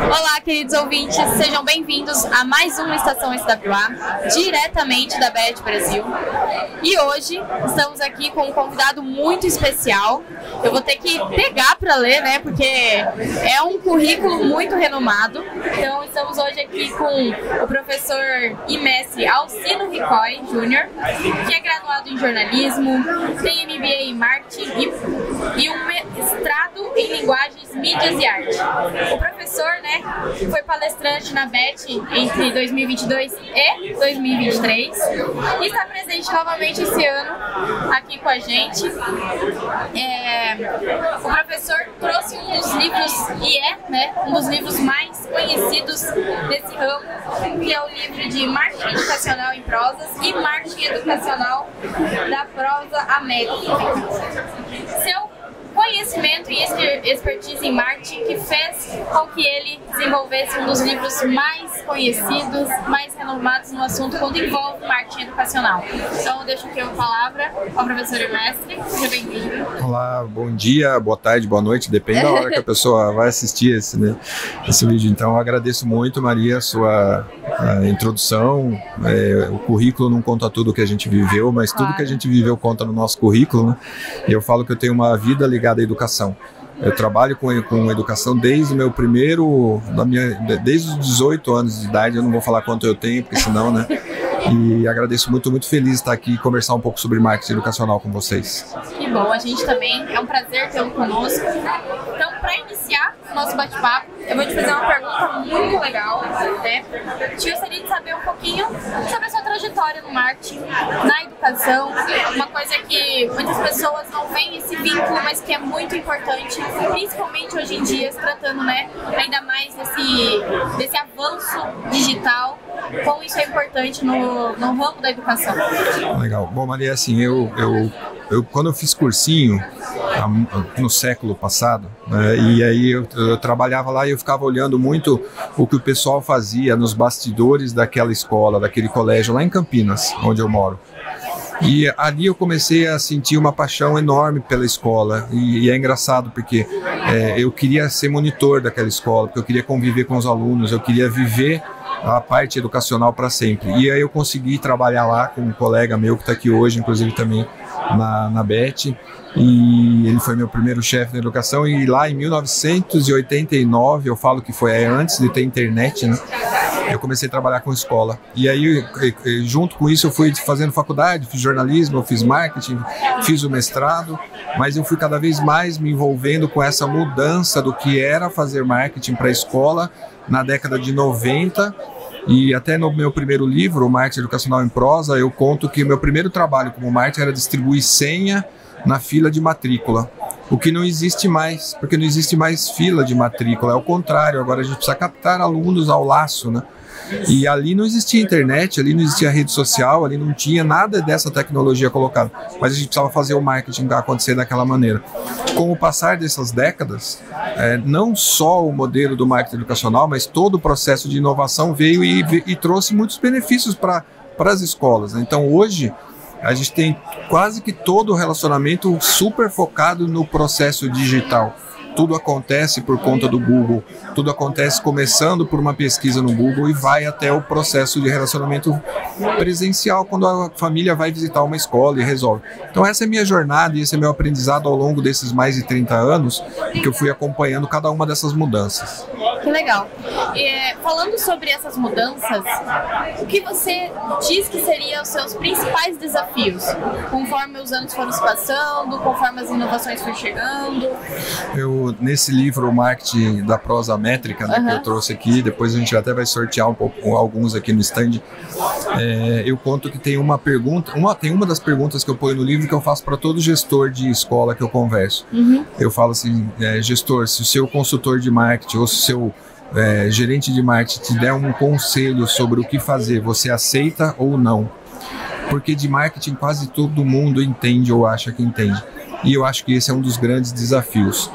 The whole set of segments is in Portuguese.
Olá, queridos ouvintes, sejam bem-vindos a mais uma Estação SWA, diretamente da BET Brasil. E hoje estamos aqui com um convidado muito especial. Eu vou ter que pegar para ler, né, porque é um currículo muito renomado. Então, estamos hoje aqui com o professor e mestre Alcino Ricoy Júnior, que é graduado em jornalismo, tem MBA em marketing e um mestrado em linguagens, mídias e arte. O professor, né, foi palestrante na BET entre 2022 e 2023 e está presente novamente esse ano aqui com a gente. O professor trouxe um dos livros, um dos livros mais conhecidos desse ramo, que é o livro de Marketing Educacional em Prosas e Marketing Educacional da Prosa América. Seu conhecimento e expertise em marketing que fez com que ele desenvolvesse um dos livros mais conhecidos, mais renomados no assunto quando envolve marketing educacional. Então eu deixo aqui a palavra ao professor e mestre. Seja bem-vindo. Olá, bom dia, boa tarde, boa noite, depende da hora que a pessoa vai assistir esse vídeo. Então eu agradeço muito, Maria, a sua introdução. O currículo não conta tudo que a gente viveu, mas tudo que a gente viveu conta no nosso currículo, né? E eu falo que eu tenho uma vida ligada à educação. Eu trabalho com educação desde desde os 18 anos de idade. Eu não vou falar quanto eu tenho, porque senão, né? E agradeço muito feliz de estar aqui e conversar um pouco sobre marketing educacional com vocês. Que bom, a gente também, é um prazer tê-lo conosco. Então, para iniciar o nosso bate-papo, eu vou te fazer uma pergunta muito legal, né? Eu gostaria de saber um pouquinho sobre a sua trajetória no marketing, na educação, uma coisa que muitas pessoas não veem esse vínculo, mas que é muito importante, principalmente hoje em dia, se tratando, né, ainda mais desse avanço digital, como isso é importante no ramo da educação. Legal. Bom, Maria, assim, quando eu fiz cursinho no século passado, né, e aí eu trabalhava lá e eu ficava olhando muito o que o pessoal fazia nos bastidores daquela escola, daquele colégio lá em Campinas, onde eu moro. E ali eu comecei a sentir uma paixão enorme pela escola, e é engraçado porque eu queria ser monitor daquela escola, porque eu queria conviver com os alunos, eu queria viver a parte educacional para sempre. E aí eu consegui trabalhar lá com um colega meu que está aqui hoje, inclusive também na BET, e ele foi meu primeiro chefe na educação. E lá em 1989, eu falo que foi antes de ter internet, né? Eu comecei a trabalhar com escola. E aí, junto com isso, eu fui fazendo faculdade, fiz jornalismo, eu fiz marketing, fiz o mestrado, mas eu fui cada vez mais me envolvendo com essa mudança do que era fazer marketing para a escola na década de 90. E até no meu primeiro livro, o Marketing Educacional em Prosa, eu conto que o meu primeiro trabalho como marketing era distribuir senha na fila de matrícula. O que não existe mais, porque não existe mais fila de matrícula, é o contrário, agora a gente precisa captar alunos ao laço, né? E ali não existia internet, ali não existia rede social, ali não tinha nada dessa tecnologia colocada, mas a gente precisava fazer o marketing acontecer daquela maneira. Com o passar dessas décadas, não só o modelo do marketing educacional, mas todo o processo de inovação veio e trouxe muitos benefícios para as escolas, né? Então hoje a gente tem quase que todo o relacionamento super focado no processo digital. Tudo acontece por conta do Google, tudo acontece começando por uma pesquisa no Google e vai até o processo de relacionamento presencial, quando a família vai visitar uma escola e resolve. Então essa é a minha jornada e esse é meu aprendizado ao longo desses mais de 30 anos, que eu fui acompanhando cada uma dessas mudanças. Que legal. Falando sobre essas mudanças, o que você diz que seriam os seus principais desafios, conforme os anos foram se passando, conforme as inovações foram chegando? Nesse livro, o Marketing da Prosa Métrica, né, que eu trouxe aqui, depois a gente até vai sortear alguns aqui no stand, eu conto que tem uma pergunta, tem uma das perguntas que eu ponho no livro que eu faço para todo gestor de escola que eu converso. Eu falo assim, gestor, se o seu consultor de marketing ou se o seu gerente de marketing te der um conselho sobre o que fazer, você aceita ou não? Porque de marketing quase todo mundo entende ou acha que entende. E eu acho que esse é um dos grandes desafios,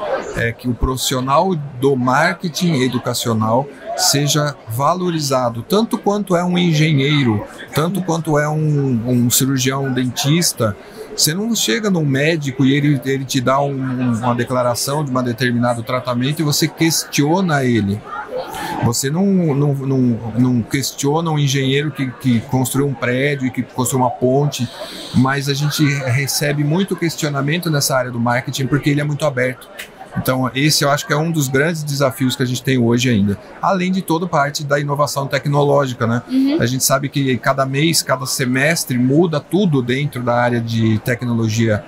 que o profissional do marketing educacional seja valorizado, tanto quanto é um engenheiro, tanto quanto é um cirurgião dentista. Você não chega num médico e ele te dá uma declaração de um determinado tratamento e você questiona ele. Você não questiona um engenheiro que construiu um prédio e que construiu uma ponte, mas a gente recebe muito questionamento nessa área do marketing porque ele é muito aberto. Então, esse eu acho que é um dos grandes desafios que a gente tem hoje ainda. Além de toda parte da inovação tecnológica, né? A gente sabe que cada mês, cada semestre muda tudo dentro da área de tecnologia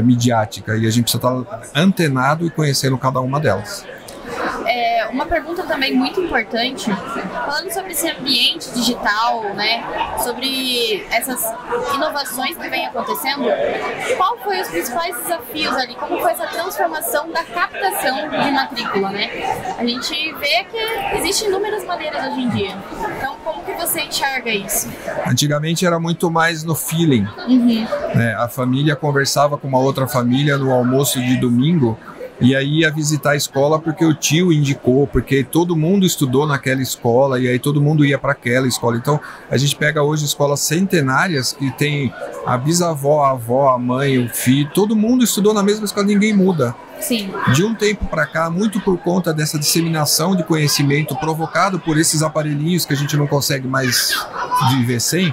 midiática e a gente precisa estar antenado e conhecendo cada uma delas. Uma pergunta também muito importante, falando sobre esse ambiente digital, né, sobre essas inovações que vem acontecendo, qual foi os principais desafios ali? Como foi essa transformação da captação de matrícula, né? A gente vê que existem inúmeras maneiras hoje em dia. Então, como que você enxerga isso? Antigamente era muito mais no feeling. Né? A família conversava com uma outra família no almoço de domingo, e aí ia visitar a escola porque o tio indicou, porque todo mundo estudou naquela escola e aí todo mundo ia para aquela escola. Então, a gente pega hoje escolas centenárias que tem a bisavó, a avó, a mãe, o filho, todo mundo estudou na mesma escola, ninguém muda. Sim. De um tempo para cá, muito por conta dessa disseminação de conhecimento provocado por esses aparelhinhos que a gente não consegue mais viver sem,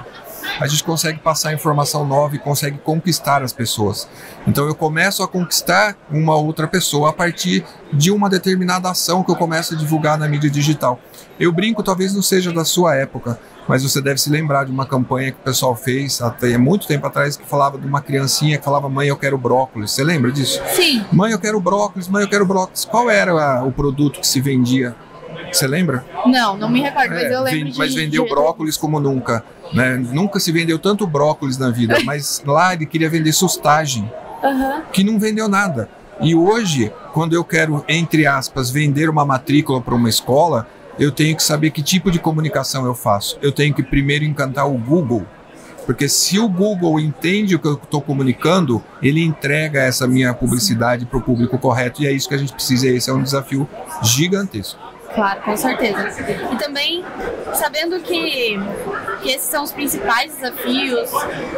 a gente consegue passar informação nova e consegue conquistar as pessoas. Então eu começo a conquistar uma outra pessoa a partir de uma determinada ação que eu começo a divulgar na mídia digital. Eu brinco, talvez não seja da sua época, mas você deve se lembrar de uma campanha que o pessoal fez até muito tempo atrás, que falava de uma criancinha que falava: mãe, eu quero brócolis. Você lembra disso? Sim. Mãe, eu quero brócolis, mãe, eu quero brócolis. Qual era o produto que se vendia? Você lembra? Não me recordo, mas eu lembro Mas vendeu brócolis como nunca, né? Nunca se vendeu tanto brócolis na vida, mas lá ele queria vender sustagem, que não vendeu nada. E hoje, quando eu quero, entre aspas, vender uma matrícula para uma escola, eu tenho que saber que tipo de comunicação eu faço. Eu tenho que primeiro encantar o Google, porque se o Google entende o que eu estou comunicando, ele entrega essa minha publicidade para o público correto, e é isso que a gente precisa, e esse é um desafio gigantesco. Claro, com certeza. E também, sabendo que esses são os principais desafios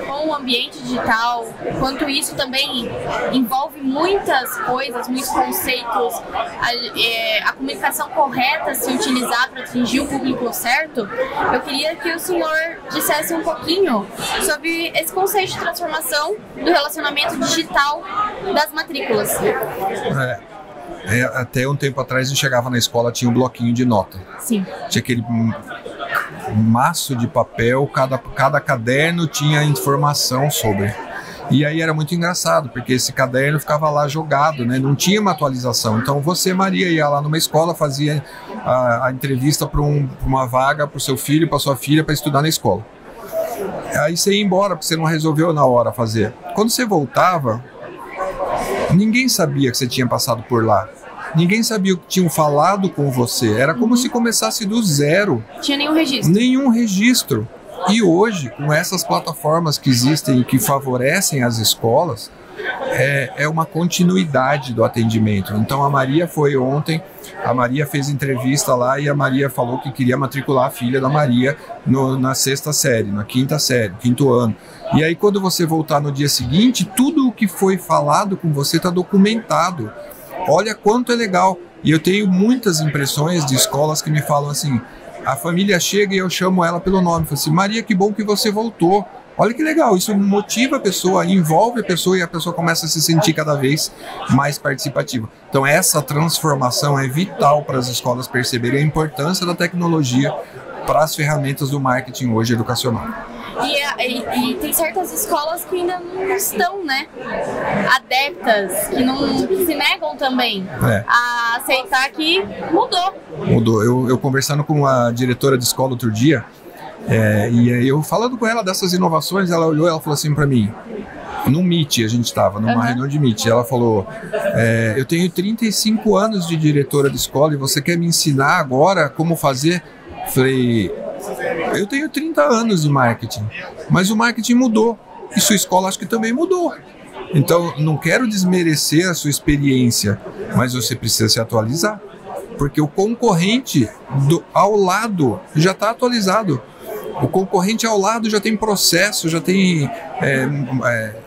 com o ambiente digital, quanto isso também envolve muitas coisas, muitos conceitos, a comunicação correta se utilizar para atingir o público certo, eu queria que o senhor dissesse um pouquinho sobre esse conceito de transformação do relacionamento digital das matrículas. Até um tempo atrás a gente chegava na escola, tinha um bloquinho de nota. Sim. Tinha aquele maço de papel, cada caderno tinha informação sobre. E aí era muito engraçado, porque esse caderno ficava lá jogado, né? Não tinha uma atualização. Então você, Maria, ia lá numa escola, fazia a entrevista para uma vaga para o seu filho, para sua filha, para estudar na escola. Aí você ia embora, porque você não resolveu na hora fazer. Quando você voltava, ninguém sabia que você tinha passado por lá. Ninguém sabia o que tinham falado com você. Era como se começasse do zero. Tinha nenhum registro. Nenhum registro. E hoje, com essas plataformas que existem e que favorecem as escolas, é uma continuidade do atendimento. Então a Maria foi ontem, a Maria fez entrevista lá e a Maria falou que queria matricular a filha da Maria na 6ª série, na 5ª série, 5º ano. E aí quando você voltar no dia seguinte, tudo o que foi falado com você está documentado. Olha quanto é legal. E eu tenho muitas impressões de escolas que me falam assim, a família chega e eu chamo ela pelo nome, falo assim: Maria, que bom que você voltou. Olha que legal, isso motiva a pessoa, envolve a pessoa e a pessoa começa a se sentir cada vez mais participativa. Então essa transformação é vital para as escolas perceberem a importância da tecnologia para as ferramentas do marketing hoje educacional. E tem certas escolas que ainda não estão, né, adeptas, que se negam também a aceitar que mudou. Mudou. Eu conversando com a diretora de escola outro dia, e aí eu falando com ela dessas inovações, ela olhou e ela falou assim para mim, no Meet, a gente estava numa reunião de Meet, ela falou: eu tenho 35 anos de diretora de escola e você quer me ensinar agora como fazer? Falei: eu tenho 30 anos de marketing, mas o marketing mudou e sua escola acho que também mudou. Então não quero desmerecer a sua experiência, mas você precisa se atualizar, porque o concorrente ao lado já está atualizado. O concorrente ao lado já tem processo, já tem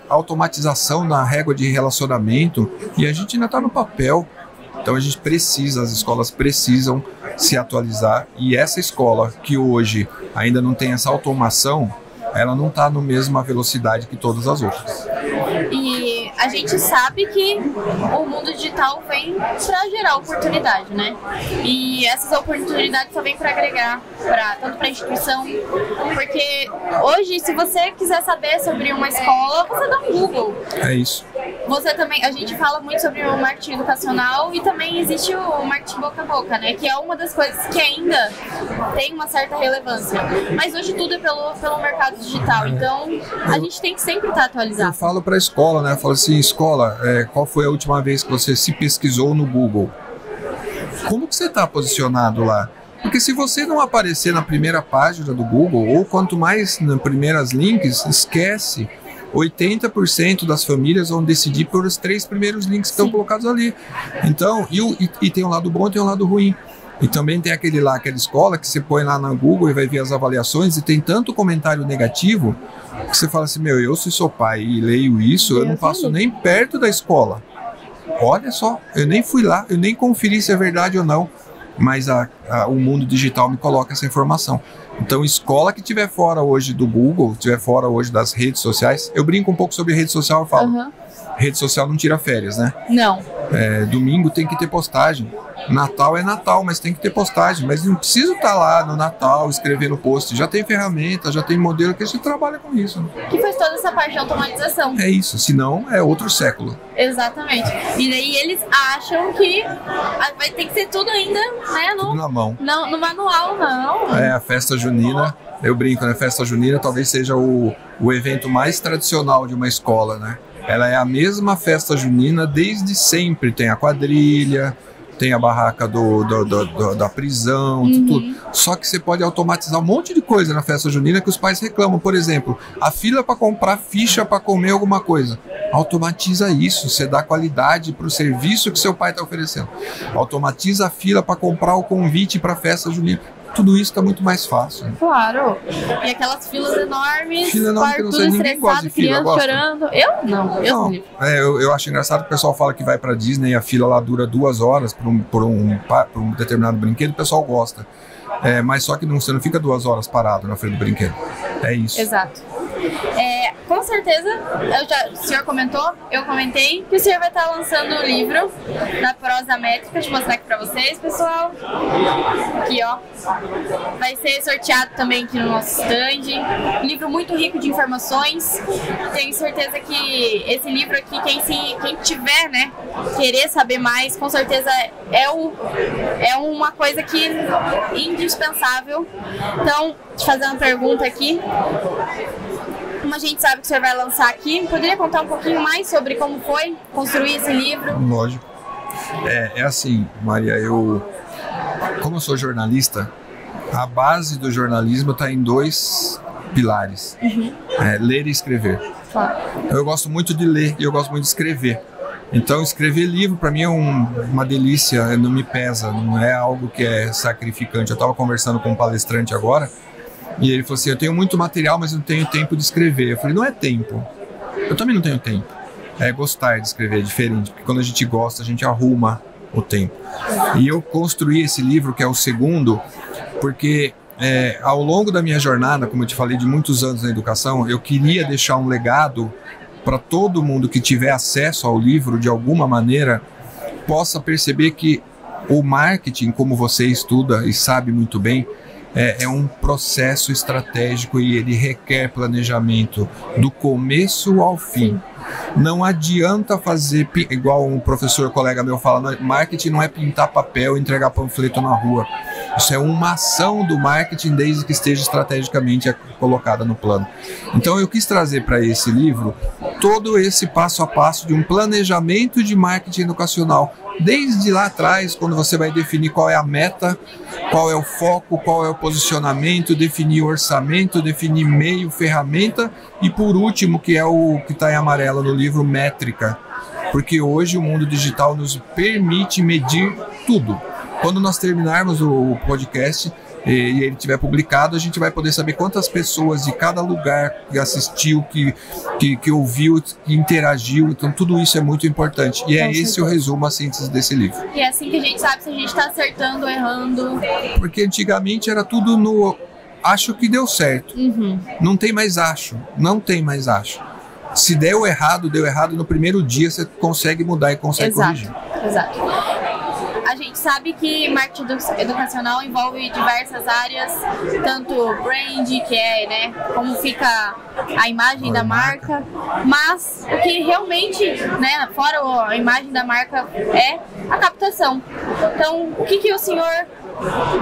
automatização na régua de relacionamento, e a gente ainda está no papel. Então a gente precisa, as escolas precisam se atualizar, e essa escola que hoje ainda não tem essa automação, ela não está na mesma velocidade que todas as outras. E a gente sabe que o mundo digital vem para gerar oportunidade, né? E essas oportunidades só vêm para agregar, tanto para a instituição, porque hoje, se você quiser saber sobre uma escola, você dá um Google. É isso. Você também, a gente fala muito sobre o marketing educacional e também existe o marketing boca a boca, né? Que é uma das coisas que ainda tem uma certa relevância. Mas hoje tudo é pelo mercado digital, então a gente tem que sempre estar atualizado. Eu falo para a escola, né? Eu falo assim, escola, qual foi a última vez que você se pesquisou no Google? Como que você está posicionado lá? Porque se você não aparecer na primeira página do Google, ou quanto mais nas primeiras links, esquece. 80% das famílias vão decidir por os 3 primeiros links que estão colocados ali. Então, e tem um lado bom e tem um lado ruim. E também tem aquela escola que você põe lá na Google e vai ver as avaliações, e tem tanto comentário negativo que você fala assim, eu se sou pai e leio isso, eu não passo nem perto da escola. Olha só, eu nem fui lá, eu nem conferi se é verdade ou não, mas o mundo digital me coloca essa informação. Então, escola que estiver fora hoje do Google, estiver fora hoje das redes sociais, eu brinco um pouco sobre rede social, eu falo, rede social não tira férias, né? Não. Domingo tem que ter postagem. Natal é Natal, mas tem que ter postagem. Mas não precisa estar lá no Natal escrevendo post. Já tem ferramenta, já tem modelo que a gente trabalha com isso. Né? Que faz toda essa parte de automatização. É isso, senão é outro século. Exatamente. E daí eles acham que vai ter que ser tudo ainda, né? Tudo na mão. Não, no manual, não. A festa junina, eu brinco, né? Festa junina talvez seja o evento mais tradicional de uma escola, né? Ela é a mesma festa junina desde sempre. Tem a quadrilha, tem a barraca da prisão, tudo. Só que você pode automatizar um monte de coisa na festa junina que os pais reclamam. Por exemplo, a fila para comprar ficha para comer alguma coisa. Automatiza isso, você dá qualidade para o serviço que seu pai está oferecendo. Automatiza a fila para comprar o convite para a festa junina. Tudo isso está muito mais fácil. Claro. E aquelas filas enormes, tudo estressado, criança chorando. Eu não. Eu acho engraçado que o pessoal fala que vai para Disney e a fila lá dura 2 horas por um determinado brinquedo, o pessoal gosta. Mas só que você não fica 2 horas parado na frente do brinquedo. É isso. Exato. Com certeza, o senhor comentou, eu comentei que o senhor vai estar lançando o livro da prosa métrica. Deixa eu mostrar aqui pra vocês, pessoal. Aqui, ó. Vai ser sorteado também aqui no nosso stand. Um livro muito rico de informações. Tenho certeza que esse livro aqui, quem tiver, né, querer saber mais, com certeza é uma coisa que indispensável. Então, te fazer uma pergunta aqui. Como a gente sabe que o senhor vai lançar aqui, poderia contar um pouquinho mais sobre como foi construir esse livro? Lógico. É assim, Maria, como eu sou jornalista, a base do jornalismo está em 2 pilares. Ler e escrever. Claro. Eu gosto muito de ler e eu gosto muito de escrever. Então, escrever livro para mim é uma delícia, não me pesa, não é algo que é sacrificante. Eu estava conversando com um palestrante agora, e ele falou assim, eu tenho muito material, mas não tenho tempo de escrever. Eu falei, não é tempo. Eu também não tenho tempo. É gostar de escrever, é diferente. Porque quando a gente gosta, a gente arruma o tempo. E eu construí esse livro, que é o segundo, porque ao longo da minha jornada, como eu te falei, de muitos anos na educação, eu queria deixar um legado para todo mundo que tiver acesso ao livro, de alguma maneira, possa perceber que o marketing, como você estuda e sabe muito bem, é um processo estratégico e ele requer planejamento do começo ao fim. Não adianta fazer, igual um professor colega meu fala, marketing não é pintar papel e entregar panfleto na rua. Isso é uma ação do marketing desde que esteja estrategicamente colocada no plano. Então eu quis trazer para esse livro todo esse passo a passo de um planejamento de marketing educacional. Desde lá atrás, quando você vai definir qual é a meta, qual é o foco, qual é o posicionamento, definir o orçamento, definir meio, ferramenta e por último, que é o que está em amarelo no livro, métrica. Porque hoje o mundo digital nos permite medir tudo. Quando nós terminarmos o podcast, e ele tiver publicado, a gente vai poder saber quantas pessoas de cada lugar que assistiu, que ouviu, que interagiu. Então tudo isso é muito importante. E é esse o resumo, a síntese desse livro. E é assim que a gente sabe se a gente está acertando ou errando. Porque antigamente era tudo no acho que deu certo. Não tem mais acho. Não tem mais acho. Se deu errado no primeiro dia, você consegue mudar e consegue corrigir. Exato. A gente sabe que marketing educacional envolve diversas áreas, tanto brand, que é, né, como fica a imagem da marca, mas o que realmente, né, fora a imagem da marca, é a captação. Então, o que o senhor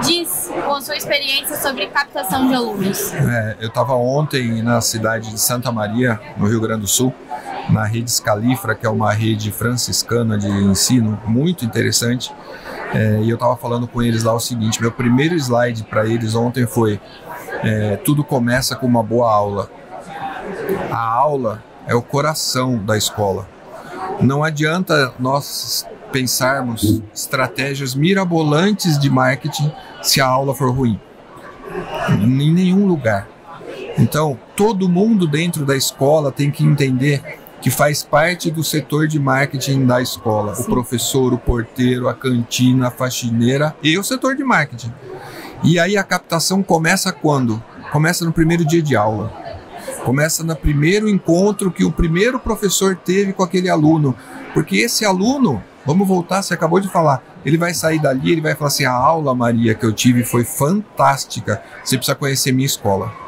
diz com a sua experiência sobre captação de alunos? Eu estava ontem na cidade de Santa Maria, no Rio Grande do Sul, na rede Scalifra, que é uma rede franciscana de ensino muito interessante. E eu estava falando com eles lá o seguinte: meu primeiro slide para eles ontem foi: tudo começa com uma boa aula. A aula é o coração da escola. Não adianta nós pensarmos estratégias mirabolantes de marketing se a aula for ruim. Em nenhum lugar. Então, todo mundo dentro da escola tem que entender que faz parte do setor de marketing da escola. Sim. O professor, o porteiro, a cantina, a faxineira e o setor de marketing. E aí a captação começa quando? Começa no primeiro dia de aula. Começa no primeiro encontro que o primeiro professor teve com aquele aluno. Porque esse aluno, vamos voltar, você acabou de falar, ele vai sair dali, ele vai falar assim: a aula, Maria, que eu tive foi fantástica, você precisa conhecer minha escola.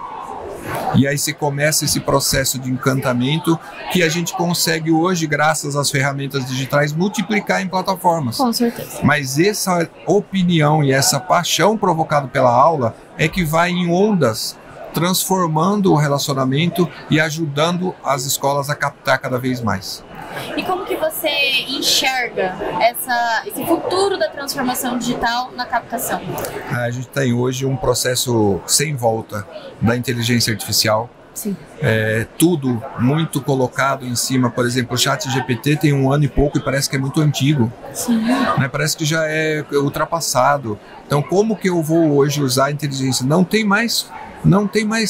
E aí você começa esse processo de encantamento que a gente consegue hoje, graças às ferramentas digitais, multiplicar em plataformas. Com certeza. Mas essa opinião e essa paixão provocada pela aula é que vai em ondas, transformando o relacionamento e ajudando as escolas a captar cada vez mais. E como que você enxerga esse futuro da transformação digital na captação? A gente tem hoje um processo sem volta da inteligência artificial. Sim. Tudo muito colocado em cima. Por exemplo, o ChatGPT tem 1 ano e pouco e parece que é muito antigo. Sim. Né? Parece que já é ultrapassado. Então, como que eu vou hoje usar a inteligência? Não tem mais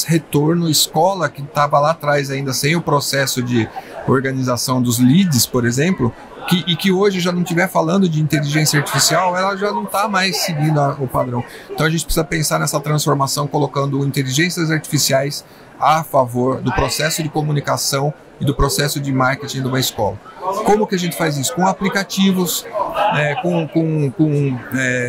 retorno. Escola que estava lá atrás ainda sem o processo de organização dos leads, por exemplo, e que hoje já não estiver falando de inteligência artificial, ela já não está mais seguindo o padrão. Então a gente precisa pensar nessa transformação colocando inteligências artificiais a favor do processo de comunicação e do processo de marketing de uma escola. Como que a gente faz isso? Com aplicativos,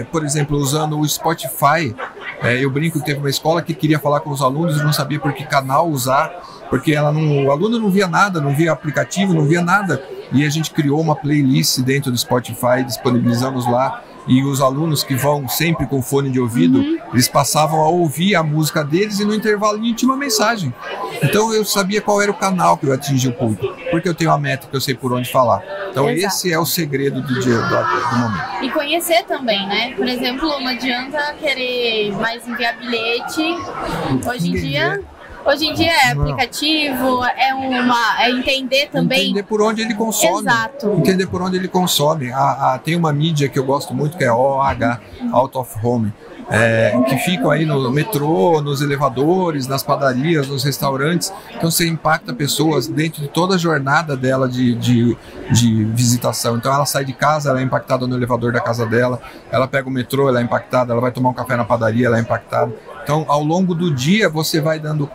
por exemplo, usando o Spotify. Eu brinco que teve uma escola que queria falar com os alunos e não sabia por que canal usar, porque o aluno não via nada, não via aplicativo, não via nada. E a gente criou uma playlist dentro do Spotify, disponibilizamos lá, e os alunos que vão sempre com fone de ouvido, eles passavam a ouvir a música deles e no intervalo tinha uma mensagem. Então eu sabia qual era o canal que eu atingi o público, porque eu tenho uma meta que eu sei por onde falar. Então esse é o segredo do momento. E conhecer também, né? Por exemplo, não adianta querer mais enviar bilhete. Hoje em dia é aplicativo, é entender também. Entender por onde ele consome. Exato. Entender por onde ele consome. Tem uma mídia que eu gosto muito, que é OH, Out of Home, que ficam aí no metrô, nos elevadores, nas padarias, nos restaurantes. Então você impacta pessoas dentro de toda a jornada dela de visitação. Então ela sai de casa, ela é impactada no elevador da casa dela, ela pega o metrô, ela é impactada, ela vai tomar um café na padaria, ela é impactada. Então ao longo do dia você vai dando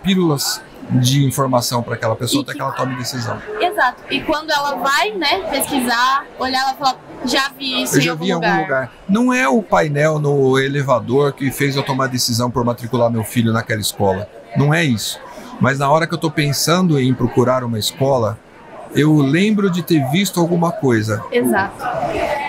pílulas de informação para aquela pessoa até que ela tome decisão. Exato. E quando ela vai, né, pesquisar, olhar, ela fala: já vi isso em algum lugar. Não é o painel no elevador que fez eu tomar decisão por matricular meu filho naquela escola. Não é isso. Mas na hora que eu estou pensando em procurar uma escola, eu lembro de ter visto alguma coisa. Exato.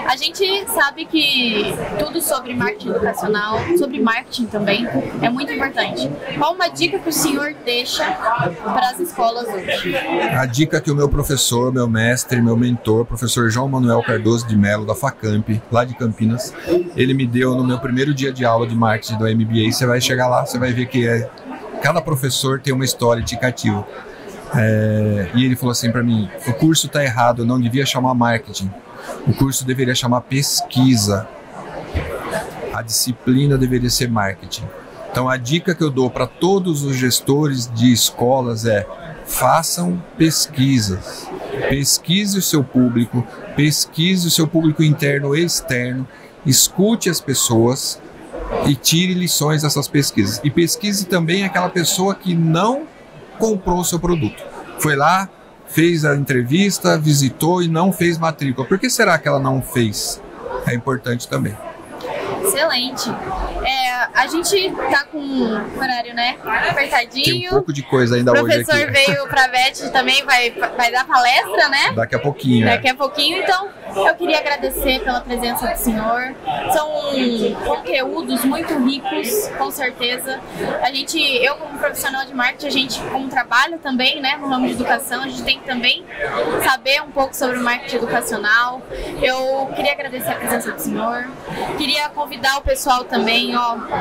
A gente sabe que tudo sobre marketing educacional, sobre marketing também, é muito importante. Qual uma dica que o senhor deixa para as escolas hoje? A dica que o meu professor, meu mestre, meu mentor, professor João Manuel Cardoso de Mello, da Facamp, lá de Campinas, ele me deu no meu primeiro dia de aula de marketing do MBA. Você vai chegar lá, você vai ver que cada professor tem uma história de cativo. E ele falou assim para mim: o curso está errado, não devia chamar marketing, o curso deveria chamar pesquisa. A a disciplina deveria ser marketing. Então a dica que eu dou para todos os gestores de escolas é: façam pesquisas. Pesquise o seu público interno e externo, escute as pessoas e tire lições dessas pesquisas. E pesquise também aquela pessoa que não comprou o seu produto. Foi lá, fez a entrevista, visitou e não fez matrícula. Por que será que ela não fez? É importante também. Excelente. A gente tá com um horário, né, apertadinho. Tem um pouco de coisa ainda hoje aqui. O professor veio pra Beth também, vai dar palestra, né? Daqui a pouquinho. Daqui a pouquinho, então eu queria agradecer pela presença do senhor. São conteúdos muito ricos, com certeza. Eu como profissional de marketing, a gente como trabalha também, né, no ramo de educação, a gente tem que também saber um pouco sobre o marketing educacional. Eu queria agradecer a presença do senhor. Queria convidar o pessoal também,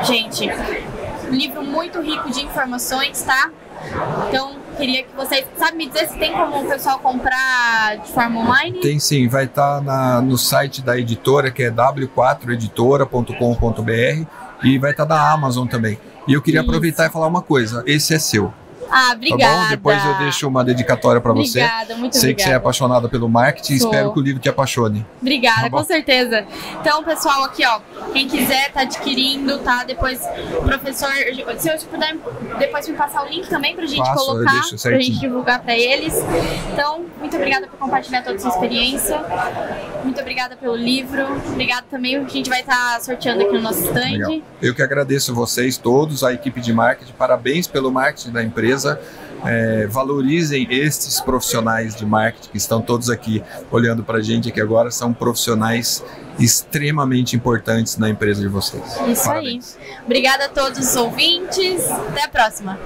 gente, livro muito rico de informações, tá? Então, queria que vocês, me dizer se tem como o pessoal comprar de forma online? Tem sim, vai estar no site da editora, que é w4editora.com.br, e vai estar da Amazon também. E eu queria aproveitar e falar uma coisa: esse é seu. Obrigada. Tá bom? Depois eu deixo uma dedicatória para você. Obrigada, muito Sei obrigada. que você é apaixonada pelo marketing, espero que o livro te apaixone. Obrigada, com certeza. Então, pessoal, aqui, quem quiser tá adquirindo, tá? Depois, professor, se eu puder depois me passar o link também pra gente colocar, pra gente divulgar pra eles. Então, muito obrigada por compartilhar toda a sua experiência. Muito obrigada pelo livro. Obrigada também, a gente vai estar sorteando aqui no nosso stand. Legal. Eu que agradeço vocês todos, a equipe de marketing, parabéns pelo marketing da empresa. Valorizem estes profissionais de marketing que estão todos aqui olhando para a gente aqui agora, são profissionais extremamente importantes na empresa de vocês. Isso. Parabéns. Aí. Obrigada a todos os ouvintes. Até a próxima.